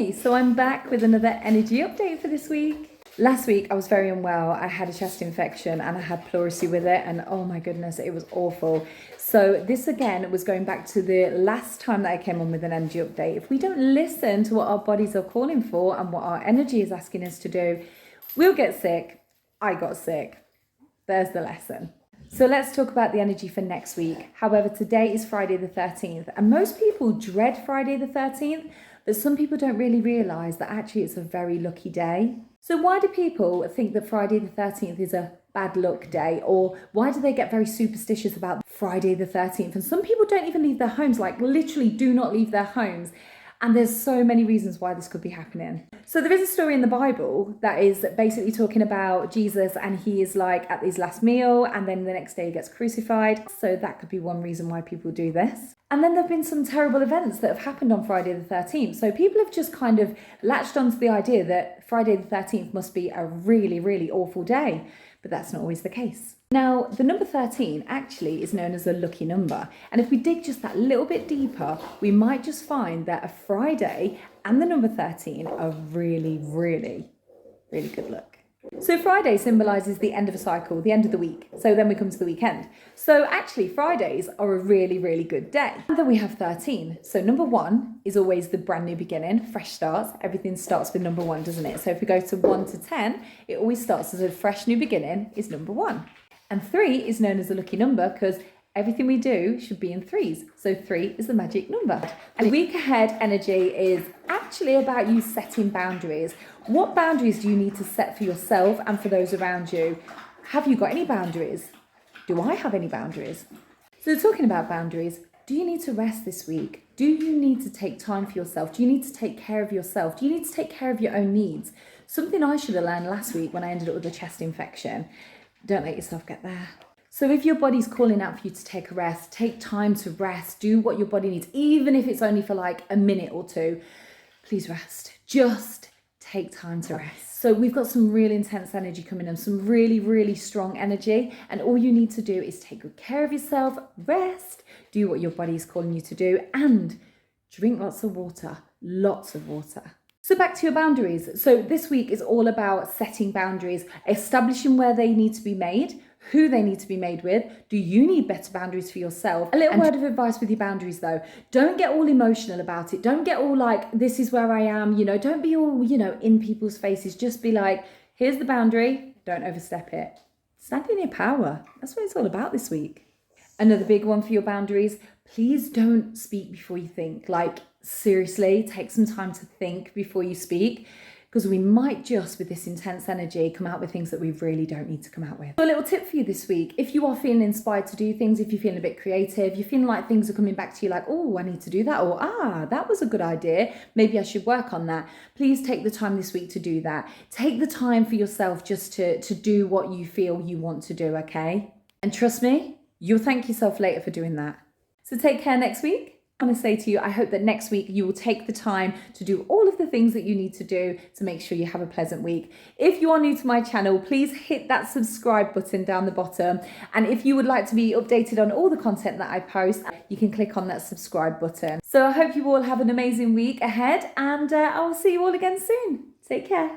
Hi, so I'm back with another energy update for this week. Last week I was very unwell. I had a chest infection and I had pleurisy with it, and oh my goodness, it was awful. So this again was going back to the last time that I came on with an energy update. If we don't listen to what our bodies are calling for and what our energy is asking us to do, we'll get sick. I got sick. There's the lesson. So let's talk about the energy for next week. However, today is Friday the 13th, and most people dread Friday the 13th, but some people don't really realise that actually it's a very lucky day. So why do people think that Friday the 13th is a bad luck day? Or why do they get very superstitious about Friday the 13th? And some people don't even leave their homes, like literally do not leave their homes. And there's so many reasons why this could be happening. So there is a story in the Bible that is basically talking about Jesus, and he is like at his last meal and then the next day he gets crucified. So that could be one reason why people do this. And then there have been some terrible events that have happened on Friday the 13th. So people have just kind of latched onto the idea that Friday the 13th must be a really, really awful day. But that's not always the case. Now, the number 13 actually is known as a lucky number. And if we dig just that little bit deeper, we might just find that a Friday and the number 13 are really, really, really good luck. So Friday symbolises the end of a cycle, the end of the week. So then we come to the weekend. So actually Fridays are a really, really good day. And then we have 13. So number 1 is always the brand new beginning, fresh starts. Everything starts with number 1, doesn't it? So if we go to 1 to 10, it always starts as a fresh new beginning is number 1. And 3 is known as a lucky number because everything we do should be in threes. So 3 is the magic number. And the week ahead energy is actually about you setting boundaries. What boundaries do you need to set for yourself and for those around you? Have you got any boundaries? Do I have any boundaries? So talking about boundaries, do you need to rest this week? Do you need to take time for yourself? Do you need to take care of yourself? Do you need to take care of your own needs? Something I should have learned last week when I ended up with a chest infection. Don't let yourself get there. So if your body's calling out for you to take a rest, take time to rest, do what your body needs, even if it's only for like a minute or two, please rest. Just take time to rest. So we've got some really intense energy coming in, some really, really strong energy. And all you need to do is take good care of yourself, rest, do what your body's calling you to do, and drink lots of water, lots of water. So back to your boundaries. So this week is all about setting boundaries, establishing where they need to be made, who they need to be made with. Do you need better boundaries for yourself? A little word of advice with your boundaries though. Don't get all emotional about it. Don't get all like, this is where I am, don't be all, in people's faces. Just be like, here's the boundary, don't overstep it. Stand in your power. That's what it's all about this week. Another big one for your boundaries, please don't speak before you think. Like seriously, take some time to think before you speak, because we might just, with this intense energy, come out with things that we really don't need to come out with. So a little tip for you this week, if you are feeling inspired to do things, if you're feeling a bit creative, you're feeling like things are coming back to you like, oh, I need to do that, or that was a good idea, maybe I should work on that. Please take the time this week to do that. Take the time for yourself just to do what you feel you want to do, okay? And trust me, you'll thank yourself later for doing that. So take care next week. I want to say to you, I hope that next week you will take the time to do all of the things that you need to do to make sure you have a pleasant week. If you are new to my channel, please hit that subscribe button down the bottom. And if you would like to be updated on all the content that I post, you can click on that subscribe button. So I hope you all have an amazing week ahead, and I will see you all again soon. Take care.